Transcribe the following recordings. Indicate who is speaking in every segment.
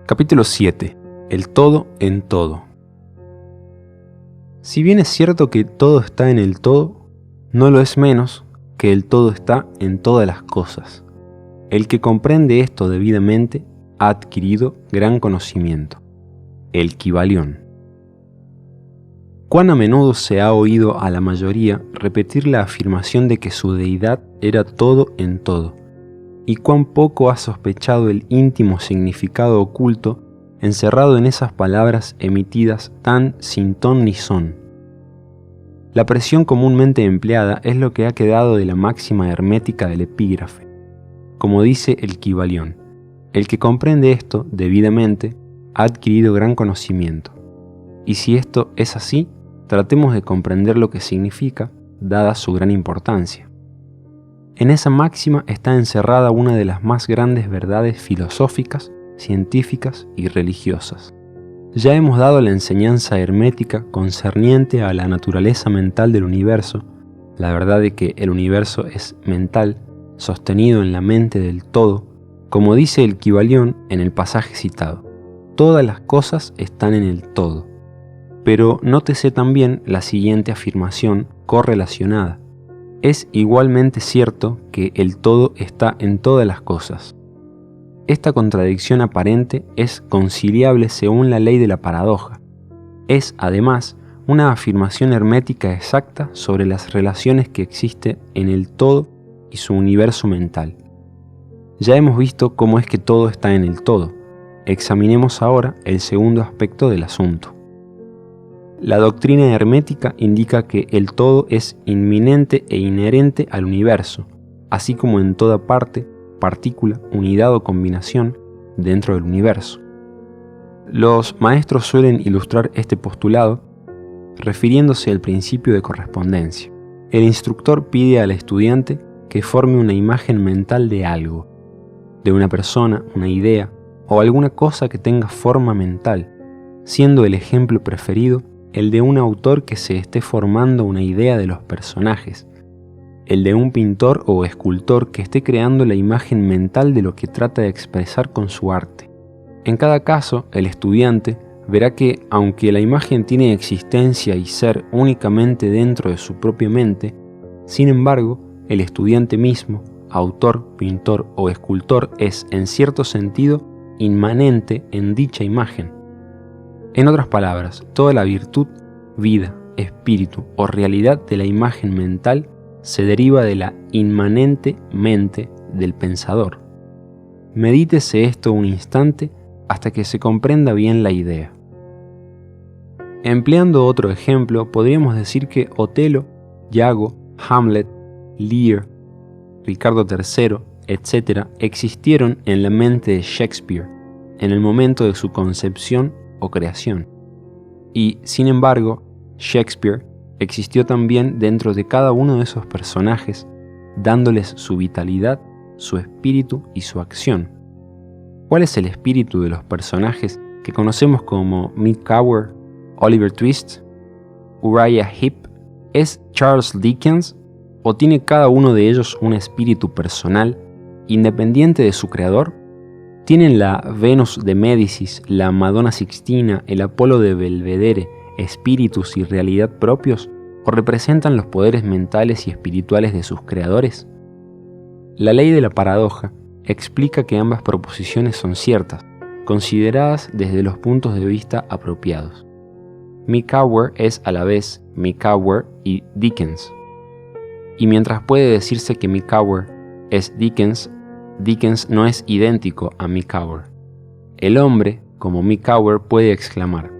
Speaker 1: Capítulo 7. El todo en todo. Si bien es cierto que todo está en el todo, no lo es menos que el todo está en todas las cosas. El que comprende esto debidamente ha adquirido gran conocimiento. El Kybalión. Cuán a menudo se ha oído a la mayoría repetir la afirmación de que su deidad era todo en todo, y cuán poco ha sospechado el íntimo significado oculto encerrado en esas palabras emitidas tan sin ton ni son. La presión comúnmente empleada es lo que ha quedado de la máxima hermética del epígrafe. Como dice el Kybalión, el que comprende esto debidamente ha adquirido gran conocimiento. Y si esto es así, tratemos de comprender lo que significa, dada su gran importancia. En esa máxima está encerrada una de las más grandes verdades filosóficas, científicas y religiosas. Ya hemos dado la enseñanza hermética concerniente a la naturaleza mental del universo, la verdad de que el universo es mental, sostenido en la mente del todo, como dice el Kybalión en el pasaje citado. Todas las cosas están en el todo. Pero nótese también la siguiente afirmación correlacionada. Es igualmente cierto que el todo está en todas las cosas. Esta contradicción aparente es conciliable según la ley de la paradoja. Es, además, una afirmación hermética exacta sobre las relaciones que existen en el todo y su universo mental. Ya hemos visto cómo es que todo está en el todo. Examinemos ahora el segundo aspecto del asunto. La doctrina hermética indica que el todo es inminente e inherente al universo, así como en toda parte, partícula, unidad o combinación dentro del universo. Los maestros suelen ilustrar este postulado refiriéndose al principio de correspondencia. El instructor pide al estudiante que forme una imagen mental de algo, de una persona, una idea o alguna cosa que tenga forma mental, siendo el ejemplo preferido el de un autor que se esté formando una idea de los personajes, el de un pintor o escultor que esté creando la imagen mental de lo que trata de expresar con su arte. En cada caso, el estudiante verá que, aunque la imagen tiene existencia y ser únicamente dentro de su propia mente, sin embargo, el estudiante mismo, autor, pintor o escultor, es, en cierto sentido, inmanente en dicha imagen. En otras palabras, toda la virtud, vida, espíritu o realidad de la imagen mental se deriva de la inmanente mente del pensador. Medítese esto un instante hasta que se comprenda bien la idea. Empleando otro ejemplo, podríamos decir que Otelo, Iago, Hamlet, Lear, Ricardo III, etc. existieron en la mente de Shakespeare en el momento de su concepción o creación. Y, sin embargo, Shakespeare existió también dentro de cada uno de esos personajes, dándoles su vitalidad, su espíritu y su acción. ¿Cuál es el espíritu de los personajes que conocemos como Mick Cower, Oliver Twist, Uriah Heep? ¿Es Charles Dickens o tiene cada uno de ellos un espíritu personal, independiente de su creador? ¿Tienen la Venus de Médicis, la Madonna Sixtina, el Apolo de Belvedere, espíritus y realidad propios, o representan los poderes mentales y espirituales de sus creadores? La ley de la paradoja explica que ambas proposiciones son ciertas, consideradas desde los puntos de vista apropiados. Mick Cower es a la vez Mick Cower y Dickens. Y mientras puede decirse que Mick Cower es Dickens, Dickens no es idéntico a Mick Cower. El hombre, como Mick Cower, puede exclamar: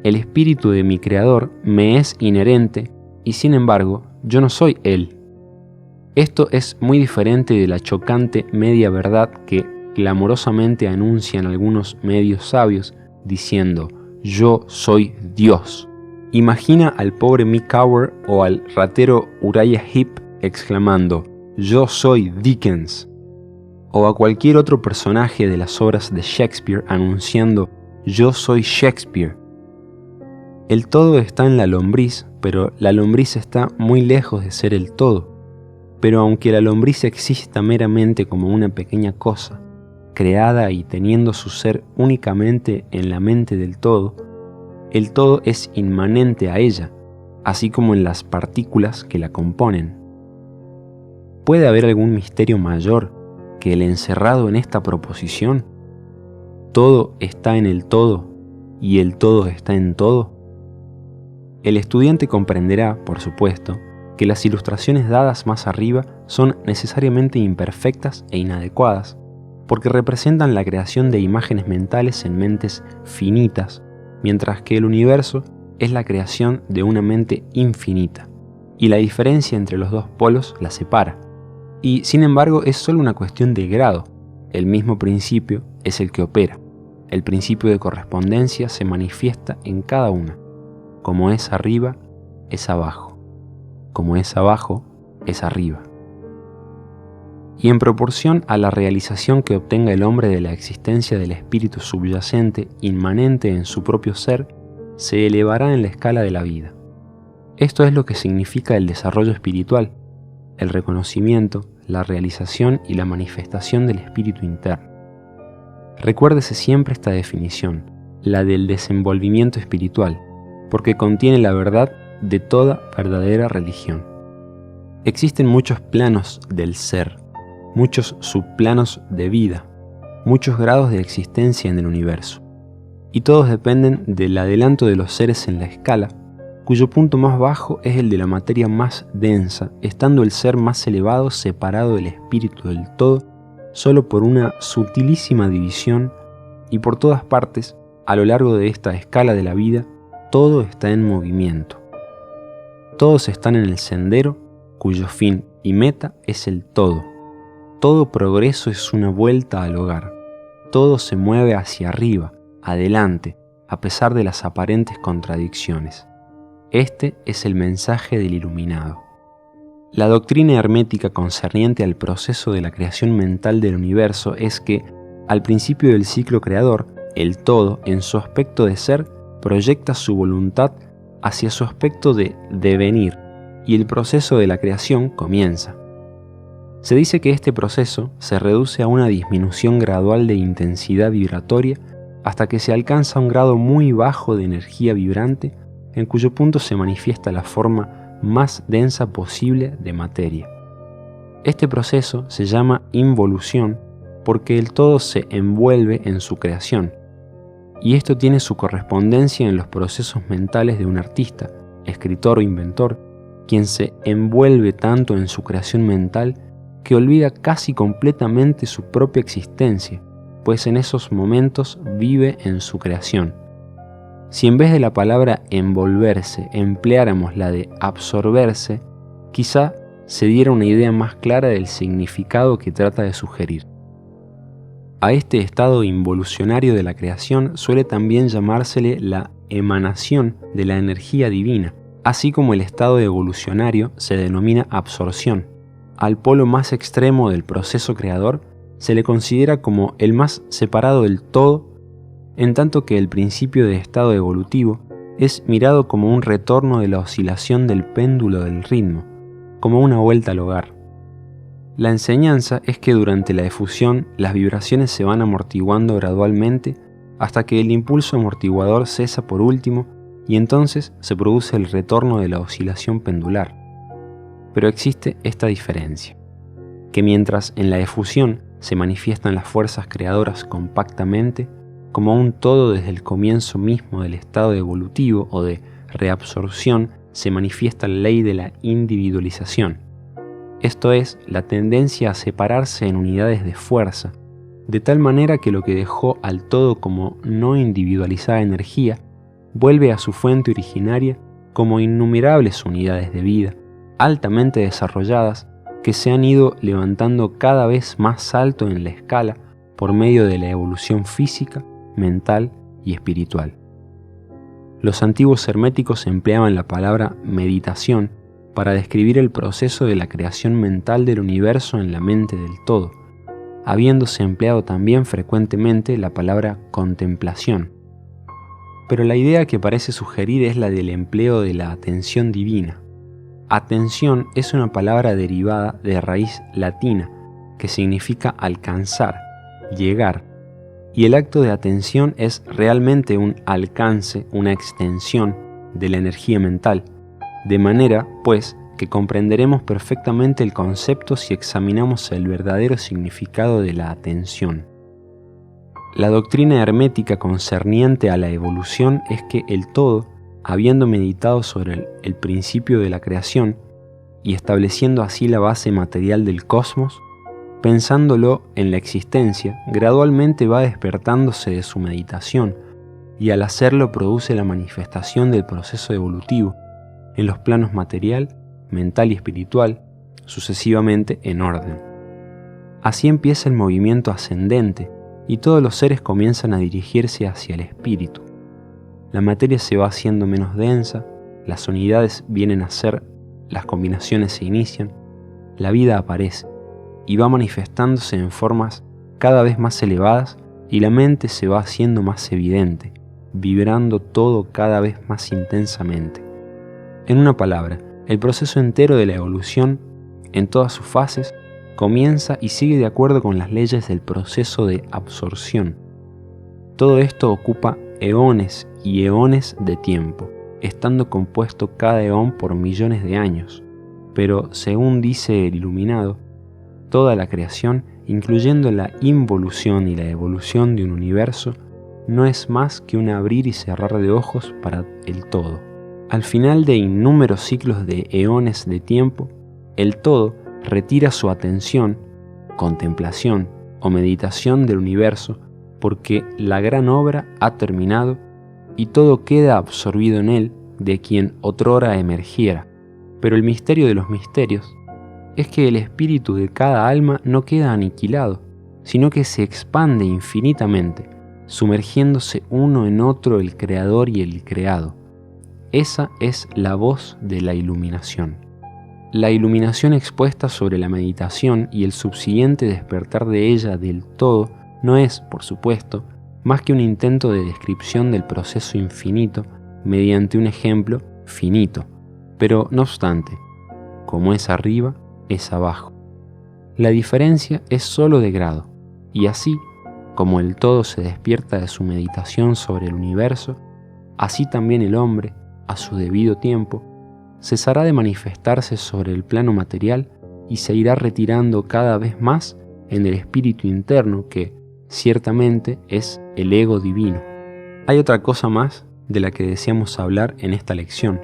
Speaker 1: el espíritu de mi creador me es inherente y sin embargo yo no soy él. Esto es muy diferente de la chocante media verdad que clamorosamente anuncian algunos medios sabios diciendo: yo soy Dios. Imagina al pobre Mick Cower o al ratero Uriah Heep exclamando: yo soy Dickens. O a cualquier otro personaje de las obras de Shakespeare anunciando: yo soy Shakespeare. El todo está en la lombriz, pero la lombriz está muy lejos de ser el todo. Pero aunque la lombriz exista meramente como una pequeña cosa, creada y teniendo su ser únicamente en la mente del todo, el todo es inmanente a ella, así como en las partículas que la componen. ¿Puede haber algún misterio mayor que el encerrado en esta proposición? Todo está en el todo y el todo está en todo. El estudiante comprenderá, por supuesto, que las ilustraciones dadas más arriba son necesariamente imperfectas e inadecuadas, porque representan la creación de imágenes mentales en mentes finitas, mientras que el universo es la creación de una mente infinita, y la diferencia entre los dos polos la separa. Y sin embargo es solo una cuestión de grado. El mismo principio es el que opera. El principio de correspondencia se manifiesta en cada una. Como es arriba, es abajo. Como es abajo, es arriba. Y en proporción a la realización que obtenga el hombre de la existencia del espíritu subyacente inmanente en su propio ser, se elevará en la escala de la vida. Esto es lo que significa el desarrollo espiritual, el reconocimiento, la realización y la manifestación del espíritu interno. Recuérdese siempre esta definición, la del desenvolvimiento espiritual, porque contiene la verdad de toda verdadera religión. Existen muchos planos del ser, muchos subplanos de vida, muchos grados de existencia en el universo, y todos dependen del adelanto de los seres en la escala, cuyo punto más bajo es el de la materia más densa, estando el ser más elevado separado del espíritu del todo solo por una sutilísima división, y por todas partes, a lo largo de esta escala de la vida, todo está en movimiento. Todos están en el sendero, cuyo fin y meta es el todo. Todo progreso es una vuelta al hogar. Todo se mueve hacia arriba, adelante, a pesar de las aparentes contradicciones. Este es el mensaje del iluminado. La doctrina hermética concerniente al proceso de la creación mental del universo es que, al principio del ciclo creador, el todo, en su aspecto de ser, proyecta su voluntad hacia su aspecto de devenir, y el proceso de la creación comienza. Se dice que este proceso se reduce a una disminución gradual de intensidad vibratoria hasta que se alcanza un grado muy bajo de energía vibrante, en cuyo punto se manifiesta la forma más densa posible de materia. Este proceso se llama involución porque el todo se envuelve en su creación, y esto tiene su correspondencia en los procesos mentales de un artista, escritor o inventor, quien se envuelve tanto en su creación mental que olvida casi completamente su propia existencia, pues en esos momentos vive en su creación. Si en vez de la palabra envolverse empleáramos la de absorberse, quizá se diera una idea más clara del significado que trata de sugerir. A este estado involucionario de la creación suele también llamársele la emanación de la energía divina, así como el estado evolucionario se denomina absorción. Al polo más extremo del proceso creador se le considera como el más separado del todo, en tanto que el principio de estado evolutivo es mirado como un retorno de la oscilación del péndulo del ritmo, como una vuelta al hogar. La enseñanza es que durante la efusión las vibraciones se van amortiguando gradualmente hasta que el impulso amortiguador cesa por último y entonces se produce el retorno de la oscilación pendular. Pero existe esta diferencia, que mientras en la efusión se manifiestan las fuerzas creadoras compactamente, como un todo desde el comienzo mismo del estado evolutivo o de reabsorción se manifiesta la ley de la individualización. Esto es, la tendencia a separarse en unidades de fuerza, de tal manera que lo que dejó al todo como no individualizada energía, vuelve a su fuente originaria como innumerables unidades de vida, altamente desarrolladas, que se han ido levantando cada vez más alto en la escala por medio de la evolución física, mental y espiritual. Los antiguos herméticos empleaban la palabra meditación para describir el proceso de la creación mental del universo en la mente del todo, habiéndose empleado también frecuentemente la palabra contemplación. Pero la idea que parece sugerir es la del empleo de la atención divina. Atención es una palabra derivada de raíz latina que significa alcanzar, llegar, y el acto de atención es realmente un alcance, una extensión de la energía mental, de manera, pues, que comprenderemos perfectamente el concepto si examinamos el verdadero significado de la atención. La doctrina hermética concerniente a la evolución es que el todo, habiendo meditado sobre el principio de la creación y estableciendo así la base material del cosmos, pensándolo en la existencia, gradualmente va despertándose de su meditación y al hacerlo produce la manifestación del proceso evolutivo en los planos material, mental y espiritual, sucesivamente en orden. Así empieza el movimiento ascendente y todos los seres comienzan a dirigirse hacia el espíritu. La materia se va haciendo menos densa, las unidades vienen a ser, las combinaciones se inician, la vida aparece y va manifestándose en formas cada vez más elevadas y la mente se va haciendo más evidente, vibrando todo cada vez más intensamente. En una palabra, el proceso entero de la evolución, en todas sus fases, comienza y sigue de acuerdo con las leyes del proceso de absorción. Todo esto ocupa eones y eones de tiempo, estando compuesto cada eón por millones de años, pero según dice el iluminado, toda la creación, incluyendo la involución y la evolución de un universo, no es más que un abrir y cerrar de ojos para el todo. Al final de innúmeros ciclos de eones de tiempo, el todo retira su atención, contemplación o meditación del universo porque la gran obra ha terminado y todo queda absorbido en él de quien otrora emergiera. Pero el misterio de los misterios es que el espíritu de cada alma no queda aniquilado, sino que se expande infinitamente, sumergiéndose uno en otro el creador y el creado. Esa es la voz de la iluminación. La iluminación expuesta sobre la meditación y el subsiguiente despertar de ella del todo no es, por supuesto, más que un intento de descripción del proceso infinito mediante un ejemplo finito, pero no obstante, como es arriba, es abajo. La diferencia es sólo de grado, y así, como el todo se despierta de su meditación sobre el universo, así también el hombre, a su debido tiempo, cesará de manifestarse sobre el plano material y se irá retirando cada vez más en el espíritu interno que, ciertamente, es el ego divino. Hay otra cosa más de la que deseamos hablar en esta lección,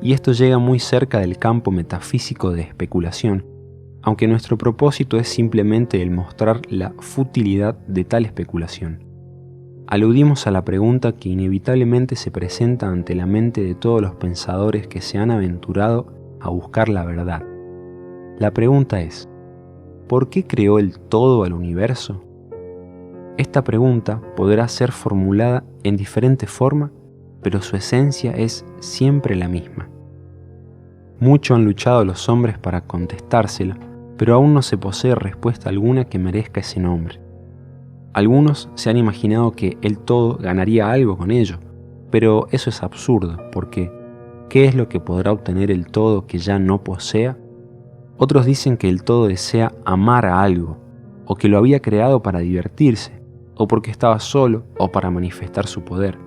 Speaker 1: y esto llega muy cerca del campo metafísico de especulación, aunque nuestro propósito es simplemente el mostrar la futilidad de tal especulación. Aludimos a la pregunta que inevitablemente se presenta ante la mente de todos los pensadores que se han aventurado a buscar la verdad. La pregunta es, ¿por qué creó el todo al universo? Esta pregunta podrá ser formulada en diferente forma, pero su esencia es siempre la misma. Mucho han luchado los hombres para contestársela, pero aún no se posee respuesta alguna que merezca ese nombre. Algunos se han imaginado que el todo ganaría algo con ello, pero eso es absurdo, porque ¿qué es lo que podrá obtener el todo que ya no posea? Otros dicen que el todo desea amar a algo, o que lo había creado para divertirse, o porque estaba solo, o para manifestar su poder.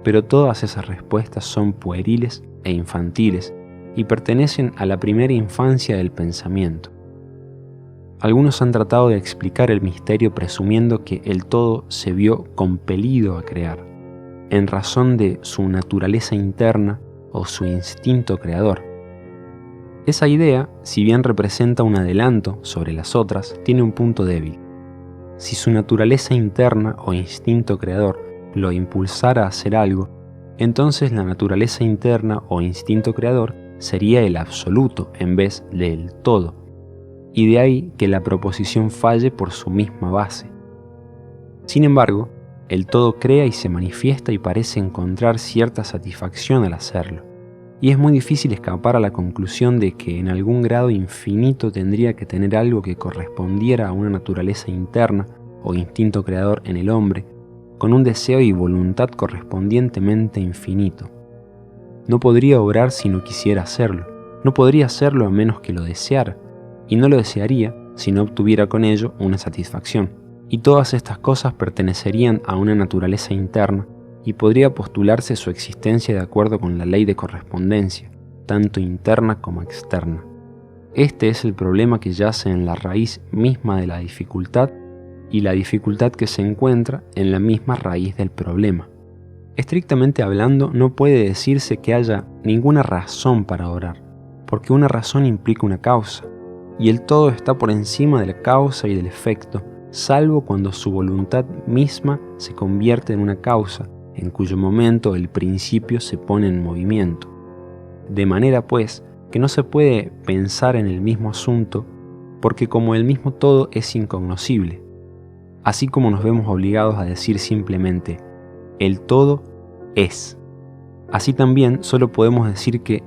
Speaker 1: Pero todas esas respuestas son pueriles e infantiles, y pertenecen a la primera infancia del pensamiento. Algunos han tratado de explicar el misterio presumiendo que el todo se vio compelido a crear, en razón de su naturaleza interna o su instinto creador. Esa idea, si bien representa un adelanto sobre las otras, tiene un punto débil. Si su naturaleza interna o instinto creador lo impulsara a hacer algo, entonces la naturaleza interna o instinto creador sería el absoluto en vez del todo, y de ahí que la proposición falle por su misma base. Sin embargo, el todo crea y se manifiesta y parece encontrar cierta satisfacción al hacerlo, y es muy difícil escapar a la conclusión de que en algún grado infinito tendría que tener algo que correspondiera a una naturaleza interna o instinto creador en el hombre, con un deseo y voluntad correspondientemente infinito. No podría obrar si no quisiera hacerlo, no podría hacerlo a menos que lo deseara, y no lo desearía si no obtuviera con ello una satisfacción, y todas estas cosas pertenecerían a una naturaleza interna y podría postularse su existencia de acuerdo con la ley de correspondencia, tanto interna como externa. Este es el problema que yace en la raíz misma de la dificultad y la dificultad que se encuentra en la misma raíz del problema. Estrictamente hablando, no puede decirse que haya ninguna razón para orar, porque una razón implica una causa, y el todo está por encima de la causa y del efecto, salvo cuando su voluntad misma se convierte en una causa, en cuyo momento el principio se pone en movimiento. De manera, pues, que no se puede pensar en el mismo asunto, porque como el mismo todo es incognoscible, así como nos vemos obligados a decir simplemente, el todo es. Así también solo podemos decir que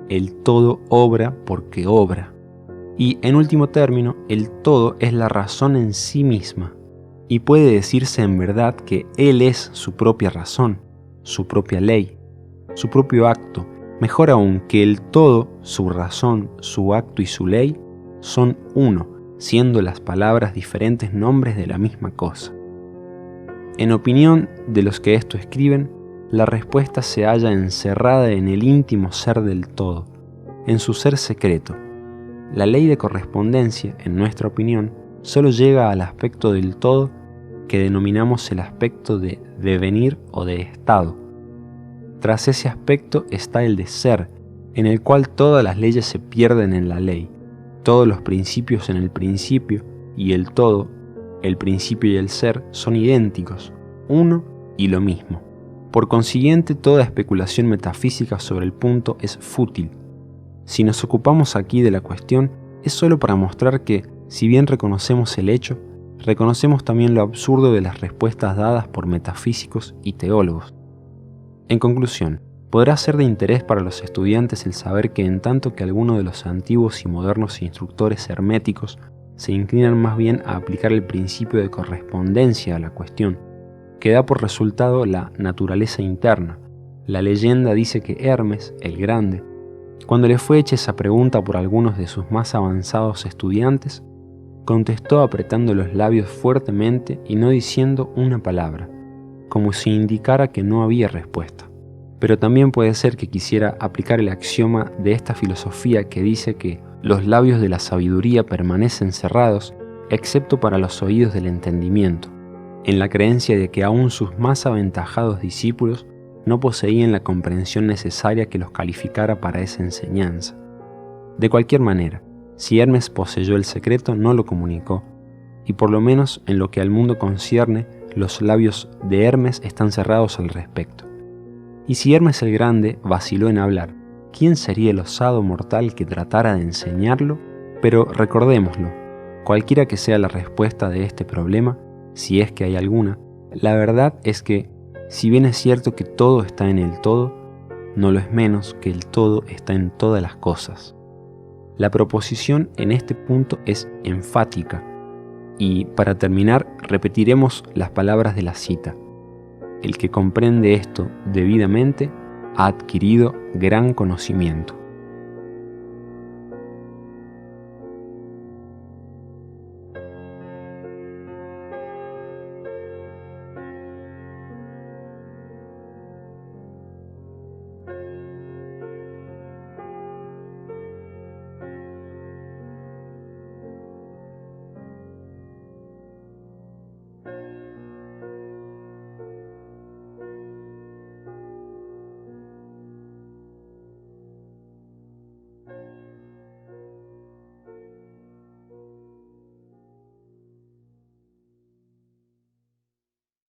Speaker 1: el todo obra porque obra. Y en último término, el todo es la razón en sí misma, y puede decirse en verdad que Él es su propia razón, su propia ley, su propio acto, mejor aún que el todo, su razón, su acto y su ley, son uno, siendo las palabras diferentes nombres de la misma cosa. En opinión de los que esto escriben, la respuesta se halla encerrada en el íntimo ser del todo, en su ser secreto. La ley de correspondencia, en nuestra opinión, solo llega al aspecto del todo que denominamos el aspecto de devenir o de estado. Tras ese aspecto está el de ser, en el cual todas las leyes se pierden en la ley, todos los principios en el principio, y el todo, el principio y el ser, son idénticos, uno y lo mismo. Por consiguiente, toda especulación metafísica sobre el punto es fútil. Si nos ocupamos aquí de la cuestión, es solo para mostrar que, si bien reconocemos el hecho, reconocemos también lo absurdo de las respuestas dadas por metafísicos y teólogos. En conclusión, podrá ser de interés para los estudiantes el saber que en tanto que algunos de los antiguos y modernos instructores herméticos se inclinan más bien a aplicar el principio de correspondencia a la cuestión, que da por resultado la naturaleza interna. La leyenda dice que Hermes, el Grande, cuando le fue hecha esa pregunta por algunos de sus más avanzados estudiantes, contestó apretando los labios fuertemente y no diciendo una palabra, como si indicara que no había respuesta. Pero también puede ser que quisiera aplicar el axioma de esta filosofía que dice que los labios de la sabiduría permanecen cerrados, excepto para los oídos del entendimiento, en la creencia de que aún sus más aventajados discípulos no poseían la comprensión necesaria que los calificara para esa enseñanza. De cualquier manera, si Hermes poseyó el secreto, no lo comunicó, y por lo menos en lo que al mundo concierne, los labios de Hermes están cerrados al respecto. Y si Hermes el Grande vaciló en hablar, ¿quién sería el osado mortal que tratara de enseñarlo? Pero recordémoslo, cualquiera que sea la respuesta de este problema, si es que hay alguna, la verdad es que, si bien es cierto que todo está en el todo, no lo es menos que el todo está en todas las cosas. La proposición en este punto es enfática, y para terminar repetiremos las palabras de la cita. El que comprende esto debidamente ha adquirido gran conocimiento.